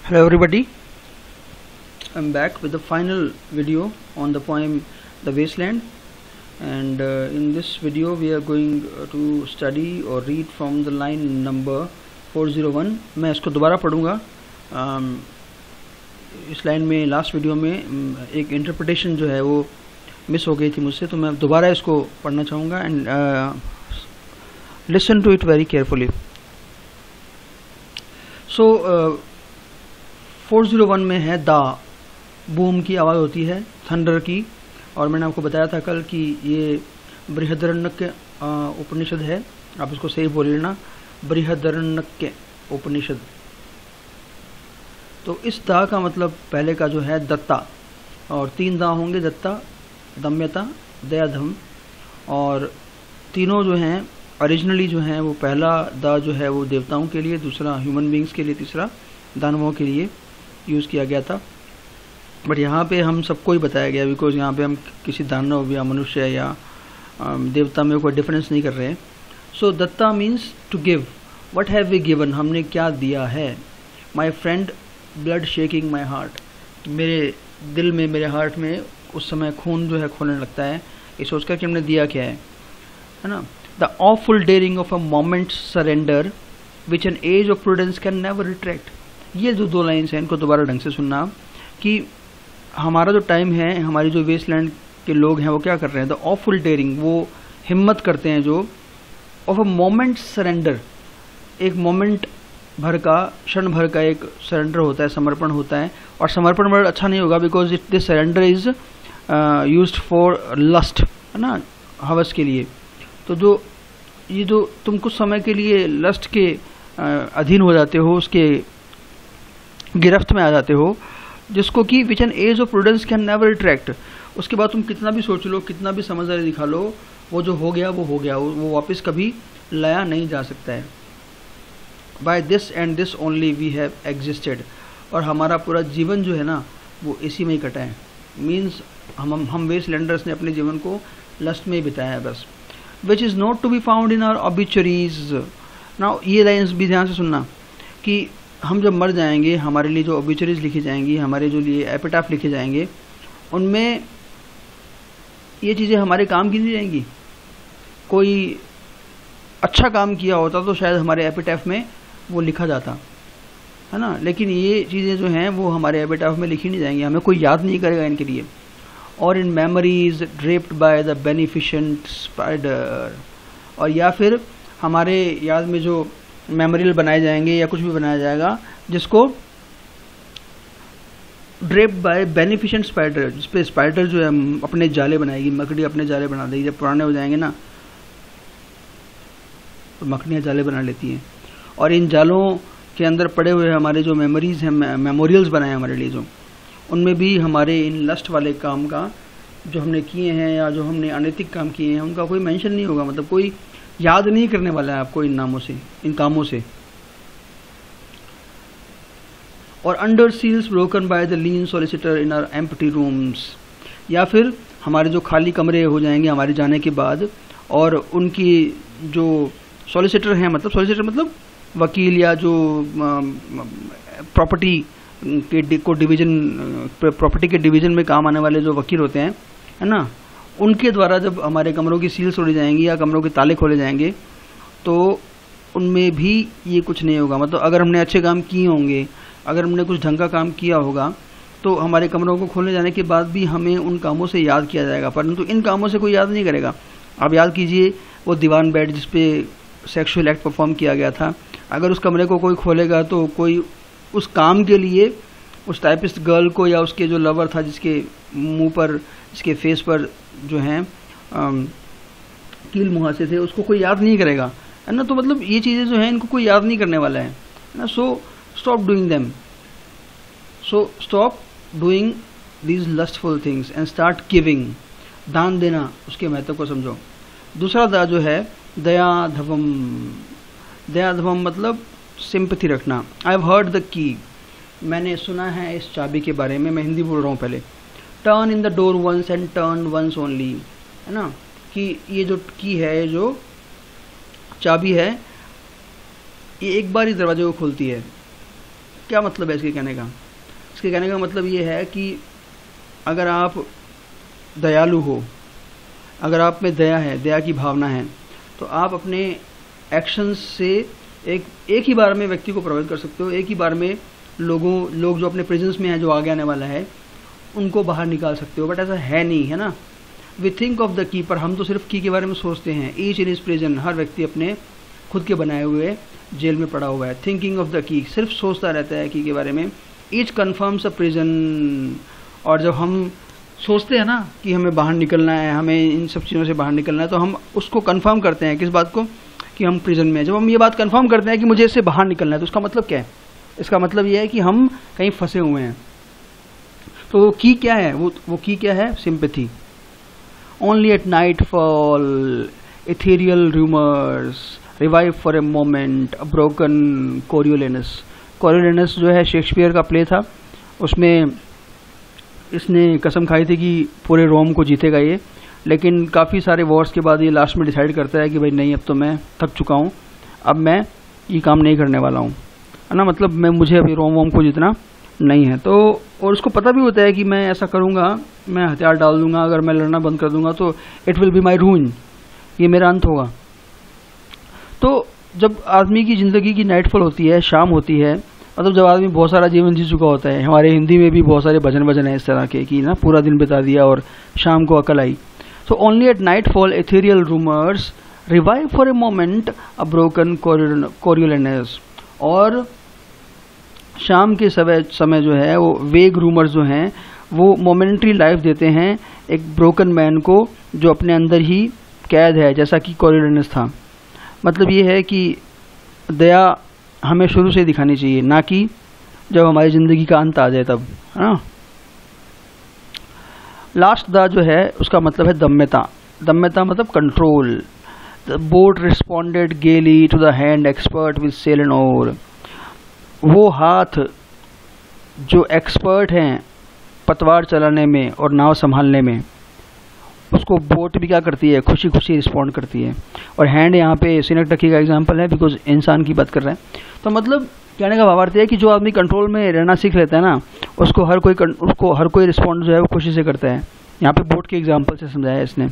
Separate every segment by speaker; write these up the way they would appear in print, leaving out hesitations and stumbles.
Speaker 1: Hello everybody, I'm back with the final video on the poem The Wasteland, and in this video we are going to study or read from the line number 401. मैं इसको दोबारा पढ़ूँगा. इस line में last video में एक interpretation जो है वो मिस हो गई थी मुझसे, तो मैं दोबारा इसको पढ़ना चाहूँगा and listen to it very carefully. So 401 में है दा, बूम की आवाज़ होती है, थंडर की. और मैंने आपको बताया था कल कि ये बृहदारण्यक उपनिषद है. आप इसको सही बोल लेना, बृहदारण्यक उपनिषद. तो इस दा का मतलब पहले का जो है दत्ता, और तीन दा होंगे, दत्ता, दम्यता, दयाधम. और तीनों जो हैं ओरिजिनली जो हैं वो पहला दा जो है वो देवताओं के लिए, दूसरा ह्यूमन बींग्स के लिए, तीसरा दानवों के लिए यूज़ किया गया था. बट यहाँ पे हम सबको ही बताया गया, बिकॉज यहाँ पे हम किसी दानव या मनुष्य या देवता में कोई डिफरेंस नहीं कर रहे हैं. सो दत्ता means to give. What have we given, हमने क्या दिया है. My friend, blood shaking my heart, मेरे दिल में, मेरे हार्ट में उस समय खून जो है खोलने लगता है ये सोचकर कि हमने दिया क्या है ना. The awful daring of a moment surrender which an age of prudence can never retract. ये जो दो लाइन्स हैं इनको दोबारा ढंग से सुनना कि हमारा जो टाइम है, हमारी जो वेस्टलैंड के लोग हैं वो क्या कर रहे हैं. द ऑफुल डेयरिंग, वो हिम्मत करते हैं जो, ऑफ अ मोमेंट सरेंडर, एक मोमेंट भर का, क्षण भर का एक सरेंडर होता है, समर्पण होता है. और समर्पण वर्ड अच्छा नहीं होगा because it this surrender is used for lust, है ना, हवस के लिए. तो जो तुम कुछ समय के लिए लस्ट के अधीन हो जाते हो, उसके गिरफ्त में आ जाते हो, जिसको कि which an age of prudence can never retract. उसके बाद तुम कितना भी सोच लो, कितना भी समझदारी दिखा लो, वो जो हो गया वो हो गया, वो वापस कभी लाया नहीं जा सकता है. By this and this only we have existed. और हमारा पूरा जीवन जो है ना वो इसी में ही कटा है. मीन्स हम वेस्टलैंडर्स ने अपने जीवन को लस्ट में ही बिताया है बस. Which is not to be found in our obituaries. Now ये लाइन्स भी ध्यान से सुनना कि हम जब मर जाएंगे, हमारे लिए जो ऑबिचुरीज लिखी जाएंगी, हमारे जो लिए एपिटाफ लिखे जाएंगे, उनमें ये चीज़ें हमारे काम की नहीं जाएंगी. कोई अच्छा काम किया होता तो शायद हमारे एपिटाफ में वो लिखा जाता, है ना. लेकिन ये चीज़ें जो हैं वो हमारे एपिटाफ में लिखी नहीं जाएंगी, हमें कोई याद नहीं करेगा इनके लिए. और in memories draped by the beneficent spider. और या फिर हमारे याद में जो मेमोरियल बनाए जाएंगे या कुछ भी बनाया जाएगा जिसको ड्रेप्ड बाय बेनिफिशेंट स्पाइडर, जिसपे स्पाइडर जो है अपने जाले बनाएगी, मकड़ी अपने जाले बना देगी. जब पुराने हो जाएंगे ना तो मकड़ियाँ जाले बना लेती हैं. और इन जालों के अंदर पड़े हुए हमारे जो मेमोरीज हैं, मेमोरियल्स बनाए हमारे लिए जो, उनमें भी हमारे इन लस्ट वाले काम का जो हमने किए हैं या जो हमने अनैतिक काम किए हैं उनका कोई मेंशन नहीं होगा. मतलब कोई याद नहीं करने वाला है आपको इन नामों से, इन कामों से. और under seals broken by the lean solicitor in our empty rooms. या फिर हमारे जो खाली कमरे हो जाएंगे हमारे जाने के बाद, और उनकी जो सॉलिसिटर हैं, मतलब सॉलिसिटर मतलब वकील या जो प्रॉपर्टी के डिवीजन में काम आने वाले जो वकील होते हैं, है ना, उनके द्वारा जब हमारे कमरों की सील्स तोड़ी जाएंगी या कमरों के ताले खोले जाएंगे तो उनमें भी ये कुछ नहीं होगा. मतलब अगर हमने अच्छे काम किए होंगे, अगर हमने कुछ ढंग का काम किया होगा, तो हमारे कमरों को खोलने जाने के बाद भी हमें उन कामों से याद किया जाएगा, परंतु इन कामों से कोई याद नहीं करेगा. आप याद कीजिए वो दीवान बेड जिसपे सेक्सुअल एक्ट परफॉर्म किया गया था, अगर उस कमरे को कोई खोलेगा तो कोई उस काम के लिए उस टाइपिस्ट गर्ल को या उसके जो लवर था जिसके मुंह पर, इसके फेस पर जो हैं कील मुहासे थे, उसको कोई याद नहीं करेगा, है ना. तो मतलब ये चीज़ें जो हैं इनको कोई याद नहीं करने वाला है ना. So stop doing them. So stop doing these lustful things and start giving. दान देना, उसके महत्व को समझो. दूसरा दा जो है दयाधवम. दयाधवम मतलब सिंपैथी रखना. I have heard the key, मैंने सुना है इस चाबी के बारे में. मैं हिंदी बोल रहा हूँ पहले. Turn in the door once and turn once only, है ना, कि ये जो की है, जो चाबी है, ये एक बार ही दरवाजे को खोलती है. क्या मतलब है इसके कहने का? इसके कहने का मतलब ये है कि अगर आप दयालु हो, अगर आप में दया है, दया की भावना है, तो आप अपने एक्शंस से एक ही बार में व्यक्ति को प्रभावित कर सकते हो, एक ही बार में लोग जो अपने प्रेजेंस में है, जो आगे आने वाला है, उनको बाहर निकाल सकते हो। बट ऐसा है नहीं, है ना। We think of the key, पर हम तो सिर्फ की के बारे में सोचते हैं। ईच इन इज प्रेजेंट, हर व्यक्ति अपने खुद के बनाए हुए जेल में पड़ा हुआ है। थिंकिंग ऑफ द की, सिर्फ सोचता रहता है की के बारे में। ईच कन्फर्म्स अ प्रिजन, और जब हम सोचते हैं ना कि हमें बाहर निकलना है, हमें इन सब चीज़ों से बाहर निकलना है, तो हम उसको कंफर्म करते हैं। किस बात को? कि हम प्रिजन में हैं। जब हम ये बात कंफर्म करते हैं कि मुझे इससे बाहर निकलना है, तो उसका मतलब क्या है? इसका मतलब ये है कि हम कहीं फंसे हुए हैं। तो वो की क्या है? वो की क्या है? Sympathy. Only at night fall ethereal rumors revive for a moment a broken Coriolanus। Coriolanus जो है शेक्सपियर का प्ले था, उसमें इसने कसम खाई थी कि पूरे रोम को जीतेगा ये, लेकिन काफ़ी सारे वॉर्स के बाद ये लास्ट में डिसाइड करता है कि भाई नहीं, अब तो मैं थक चुका हूँ, अब मैं ये काम नहीं करने वाला हूँ, है ना। मतलब मुझे अभी रोम को जीतना नहीं है। तो और उसको पता भी होता है कि मैं ऐसा करूँगा, मैं हथियार डाल दूंगा, अगर मैं लड़ना बंद कर दूंगा तो इट विल बी माई रूइन, ये मेरा अंत होगा। तो जब आदमी की ज़िंदगी की नाइटफॉल होती है, शाम होती है, मतलब जब आदमी बहुत सारा जीवन जी चुका होता है, हमारे हिंदी में भी बहुत सारे भजन है इस तरह के कि ना पूरा दिन बिता दिया और शाम को अकल आई। तो only at nightfall ethereal rumours revive for a moment a broken Coriolanus. और शाम के समय जो है वो वेग रूमर्स जो हैं वो मोमेंट्री लाइफ देते हैं एक ब्रोकन मैन को, जो अपने अंदर ही कैद है, जैसा कि कोरियोलेनस था। मतलब ये है कि दया हमें शुरू से दिखानी चाहिए, ना कि जब हमारी ज़िंदगी का अंत आ जाए तब, है ना। लास्ट द जो है उसका मतलब है दम्यता। दम्यता मतलब control. The boat responded gaily to the hand expert with sail and oar. वो हाथ जो एक्सपर्ट हैं पतवार चलाने में और नाव संभालने में, उसको बोट भी क्या करती है? खुशी खुशी रिस्पॉन्ड करती है। और हैंड यहाँ पे सिनेक्टकी का एग्जांपल है, बिकॉज इंसान की बात कर रहे हैं। तो मतलब कहने का भावार्थ है कि जो आदमी कंट्रोल में रहना सीख लेता है ना, उसको हर कोई रिस्पॉन्ड जो है वो खुशी से करता है। यहाँ पे बोट के एग्जाम्पल से समझाया है इसने।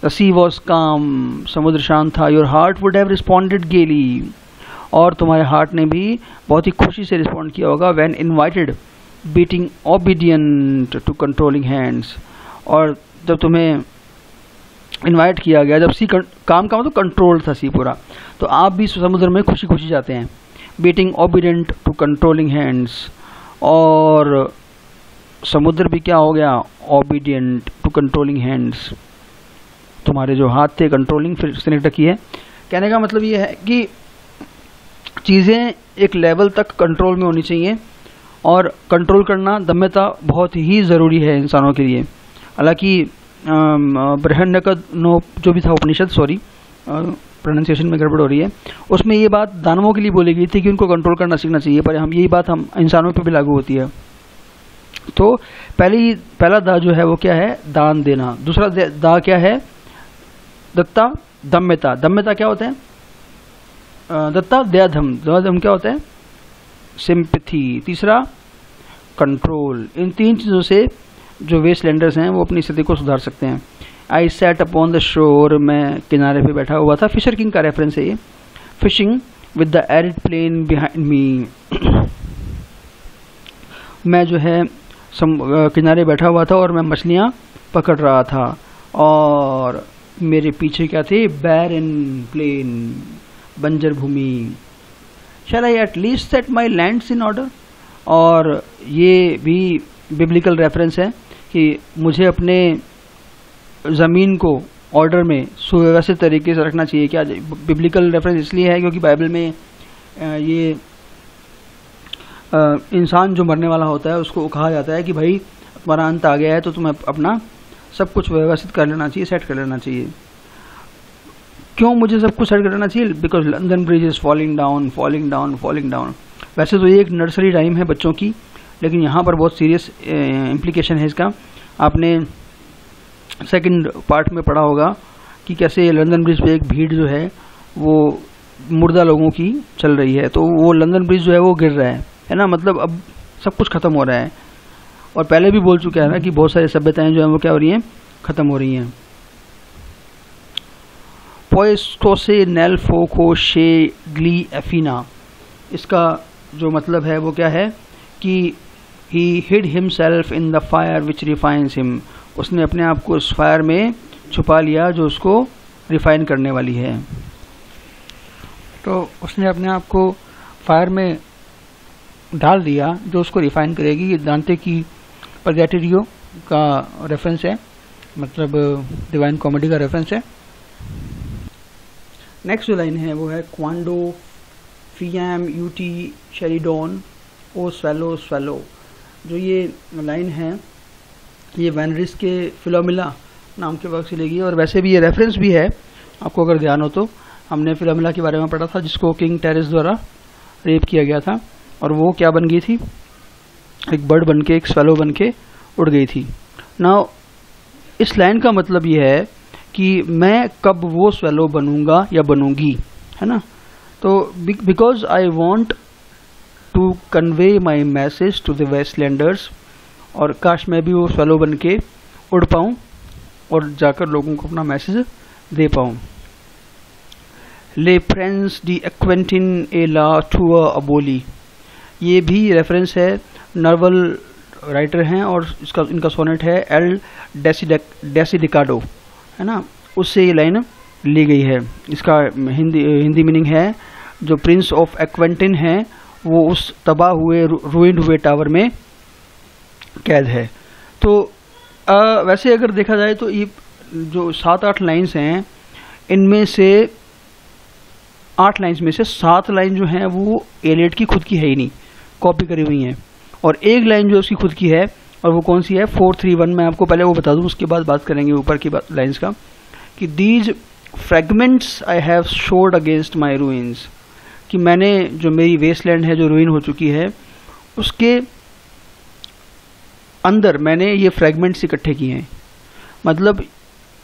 Speaker 1: द सी वॉज काम, समुद्र शांत था। Your heart would have responded गेली, और तुम्हारे हार्ट ने भी बहुत ही खुशी से रिस्पॉन्ड किया होगा। When invited beating obedient to controlling hands, और जब तुम्हें इनवाइट किया गया, जब सी काम का मतलब कंट्रोल था सी पूरा, तो आप भी समुद्र में खुशी खुशी जाते हैं। Beating obedient to controlling hands, और समुद्र भी क्या हो गया? Obedient to controlling hands. तुम्हारे जो हाथ थे कंट्रोलिंग, फिर सिनेक्ट की है। कहने का मतलब ये है कि चीज़ें एक लेवल तक कंट्रोल में होनी चाहिए, और कंट्रोल करना, दम्यता बहुत ही ज़रूरी है इंसानों के लिए। हालांकि बृहन्नक जो भी था उपनिषद, सॉरी प्रोनाउंसिएशन में गड़बड़ हो रही है, उसमें ये बात दानवों के लिए बोली गई थी कि उनको कंट्रोल करना सीखना चाहिए, पर यही बात हम इंसानों पे भी लागू होती है। तो पहला दा जो है वो क्या है? दान देना। दूसरा दा क्या है? दत्ता, दम्यता। दम्यता क्या होता है? दत्ता, दयाधम। दयाधम क्या होता है? सिंपैथी। तीसरा कंट्रोल। इन तीन चीज़ों से जो वेस्टलैंडर्स हैं वो अपनी स्थिति को सुधार सकते हैं। आई सेट अपॉन द शोर, मैं किनारे पे बैठा हुआ था। फिशर किंग का रेफरेंस है ये। Fishing with the arid plain behind me. मैं जो है किनारे बैठा हुआ था और मैं मछलियाँ पकड़ रहा था, और मेरे पीछे क्या थे? बैरन प्लेन, बंजर भूमि। Shall I at least set my lands in order. और ये भी बिब्लिकल रेफरेंस है कि मुझे अपने ज़मीन को ऑर्डर में सुव्यवस्थित तरीके से रखना चाहिए। क्या बिब्लिकल रेफरेंस इसलिए है क्योंकि बाइबल में ये इंसान जो मरने वाला होता है उसको कहा जाता है कि भाई तुम्हारा अंत आ गया है, तो तुम्हें अपना सब कुछ व्यवस्थित कर लेना चाहिए, सेट कर लेना चाहिए। क्यों मुझे सब कुछ सेट कर लेना चाहिए? Because London bridge is falling down, falling down, falling down. वैसे तो ये एक नर्सरी राइम है बच्चों की, लेकिन यहाँ पर बहुत सीरियस इम्प्लीकेशन है इसका। आपने सेकंड पार्ट में पढ़ा होगा कि कैसे लंदन ब्रिज पे एक भीड़ जो है वो मुर्दा लोगों की चल रही है, तो वो लंदन ब्रिज जो है वो गिर रहा है। है ना, मतलब अब सब कुछ ख़त्म हो रहा है। और पहले भी बोल चुका है ना कि बहुत सारी सभ्यताएं जो हैं वो क्या हो रही हैं, ख़त्म हो रही हैं। पोएस्टोसे नेल फोको शे ग्ली एफिना, इसका जो मतलब है वो क्या है कि he hid himself in the fire which refines him, उसने अपने आप को उस फायर में छुपा लिया जो उसको रिफाइन करने वाली है। तो उसने अपने आप को फायर में डाल दिया जो उसको रिफाइन करेगी। ये दांते की परगैटेरियो का रेफरेंस है, मतलब डिवाइन कॉमेडी का रेफरेंस है। नेक्स्ट जो लाइन है वो है क्वांडो फियम यूटी शेरिडोन ओ स्वेलो स्वेलो। जो ये लाइन है ये वैनरिस के फिलोमिला नाम के वर्क से लेगी, और वैसे भी ये रेफरेंस भी है, आपको अगर ध्यान हो तो। हमने फिलोमिला के बारे में पढ़ा था जिसको किंग टेरेस द्वारा रेप किया गया था, और वो क्या बन गई थी, एक बर्ड बन के, एक स्वेलो बन के उड़ गई थी। नाउ इस लाइन का मतलब ये है कि मैं कब वो स्वेलो बनूंगा या बनूंगी, है ना। तो because I want to convey my message to the westlanders, और काश मैं भी वो स्वेलो बन के उड़ पाऊँ और जाकर लोगों को अपना मैसेज दे पाऊँ। ले प्रेंस डी एक्वेंटिन ए ला टूअ अबोली, ये भी रेफरेंस है, नर्वल राइटर हैं और इनका सोनेट है एल डेसिडिकाडो, है ना, उससे ये लाइन ली गई है। इसका हिंदी मीनिंग है जो प्रिंस ऑफ एक्वेंटिन है वो उस तबाह हुए रूइंड हुए टावर में कैद है। तो वैसे अगर देखा जाए तो ये जो 7-8 लाइन्स हैं, इनमें से 8 लाइन्स में से 7 लाइन जो हैं वो एलियट की खुद की है ही नहीं, कॉपी करी हुई हैं, और एक लाइन जो उसकी खुद की है, और वो कौन सी है, 431। मैं आपको पहले वो बता दूं, उसके बाद बात करेंगे ऊपर की लाइन्स का, कि these fragments I have showed against my ruins, कि मैंने जो मेरी वेस्टलैंड है जो रूइन हो चुकी है उसके अंदर मैंने ये फ्रेगमेंट्स इकट्ठे किए हैं। मतलब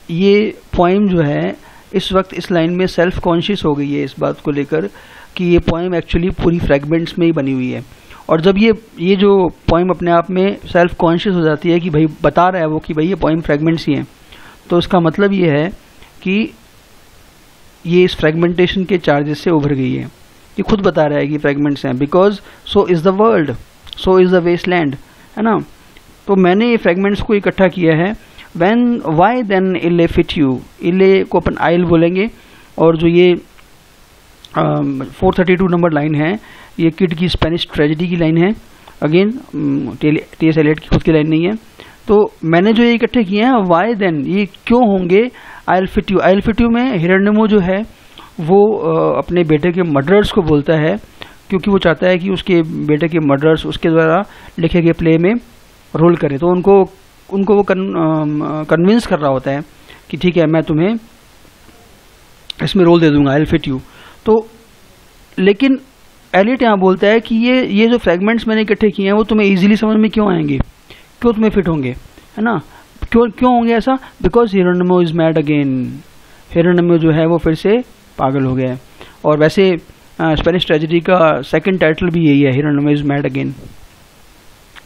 Speaker 1: ये पोइम जो है इस वक्त इस लाइन में सेल्फ कॉन्शियस हो गई है इस बात को लेकर कि ये पोइम एक्चुअली पूरी फ्रेगमेंट्स में ही बनी हुई है। और जब ये जो पोइम अपने आप में सेल्फ कॉन्शियस हो जाती है कि भाई बता रहा है वो कि भाई ये पोइम फ्रेगमेंट्स ही हैं, तो इसका मतलब ये है कि ये इस फ्रेगमेंटेशन के चार्जेस से उभर गई है। ये खुद बता रहा है कि फ्रेगमेंट्स हैं, because so is the world, so is the wasteland, है ना। तो मैंने ये फ्रेगमेंट्स को इकट्ठा किया है। व्हेन वाई देन इले फिट यू, इले को अपन आइल बोलेंगे, और जो ये 432 नंबर लाइन है ये किड की स्पेनिश ट्रेजेडी की लाइन है। Again T.S.. एलियट की खुद की लाइन नहीं है। तो मैंने जो ये इकट्ठे किए हैं, वाई देन, ये क्यों होंगे, I fit you. I fit you में हिरण्यमु जो है वो अपने बेटे के मर्डरर्स को बोलता है, क्योंकि वो चाहता है कि उसके बेटे के मर्डरर्स उसके द्वारा लिखे गए प्ले में रोल करें। तो उनको वो कन्विंस कर रहा होता है कि ठीक है मैं तुम्हें इसमें रोल दे दूंगा, आई फिट यू। तो लेकिन एलियट यहाँ बोलता है कि ये जो फ्रेगमेंट्स मैंने इकट्ठे किए हैं वो तुम्हें इजीली समझ में क्यों आएंगे, क्यों तुम्हें फिट होंगे, है ना। क्यों होंगे ऐसा, बिकॉज हिरण्यमु इज मैड अगेन, हिरण्यमु जो है वो फिर से पागल हो गया है। और वैसे स्पेनिश ट्रेजेडी का सेकंड टाइटल भी यही है, हिरण्यमु इज मैड अगेन।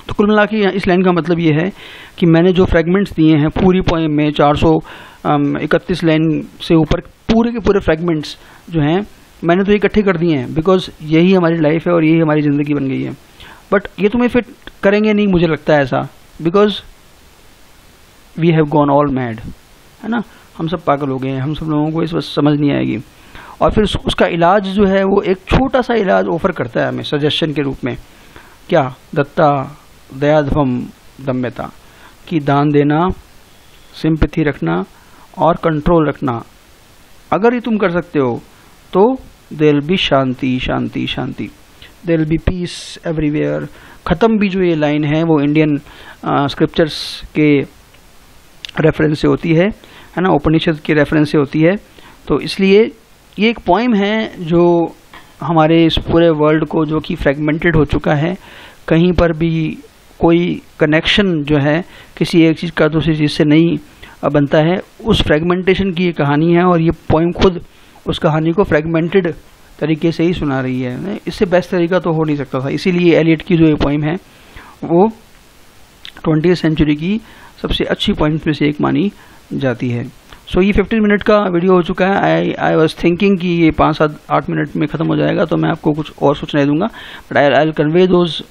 Speaker 1: तो कुल मिला के इस लाइन का मतलब ये है कि मैंने जो फ्रेगमेंट्स दिए हैं पूरी पोएम में 431 लाइन से ऊपर पूरे के पूरे फ्रेगमेंट्स जो हैं मैंने तो इकट्ठे कर दिए हैं, बिकॉज यही हमारी लाइफ है और यही हमारी ज़िंदगी बन गई है। बट ये तुम्हें फिट करेंगे नहीं, मुझे लगता है ऐसा, because we have gone all mad, है ना। हम सब पागल हो गए हैं, हम सब लोगों को इस वक्त समझ नहीं आएगी। और फिर उसका इलाज जो है वो एक छोटा सा इलाज ऑफर करता है हमें सजेशन के रूप में, क्या, दत्ता दयाध्वम दम्यता, कि दान देना, सिंपैथी रखना और कंट्रोल रखना। अगर ये तुम कर सकते हो तो there will be shanti shanti shanti, there will be peace everywhere. ख़त्म भी जो ये लाइन है वो इंडियन स्क्रिप्चर्स के रेफरेंस से होती है ना, उपनिषद के रेफरेंस से होती है। तो इसलिए ये एक पोइम है जो हमारे इस पूरे वर्ल्ड को, जो कि फ्रेगमेंटेड हो चुका है, कहीं पर भी कोई कनेक्शन जो है किसी एक चीज़ का दूसरी चीज़ से नहीं बनता है, उस फ्रेगमेंटेशन की ये कहानी है। और ये पोइम खुद उस कहानी को फ्रेगमेंटेड तरीके से ही सुना रही है। इससे बेस्ट तरीका तो हो नहीं सकता था। इसीलिए एलियट की जो ये पोइम है वो 20वीं सेंचुरी की सबसे अच्छी पोइम्स में से एक मानी जाती है। सो ये 15 मिनट का वीडियो हो चुका है। आई वाज थिंकिंग कि ये 5-8 मिनट में ख़त्म हो जाएगा, तो मैं आपको कुछ और सूचनाएं दूंगा, but I will convey those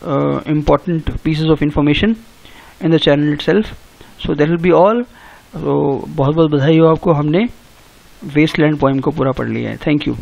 Speaker 1: important pieces of information in the channel itself. So that will be all. तो बहुत बहुत बधाई हो आपको, हमने वेस्टलैंड पोइम को पूरा पढ़ लिया है। Thank you.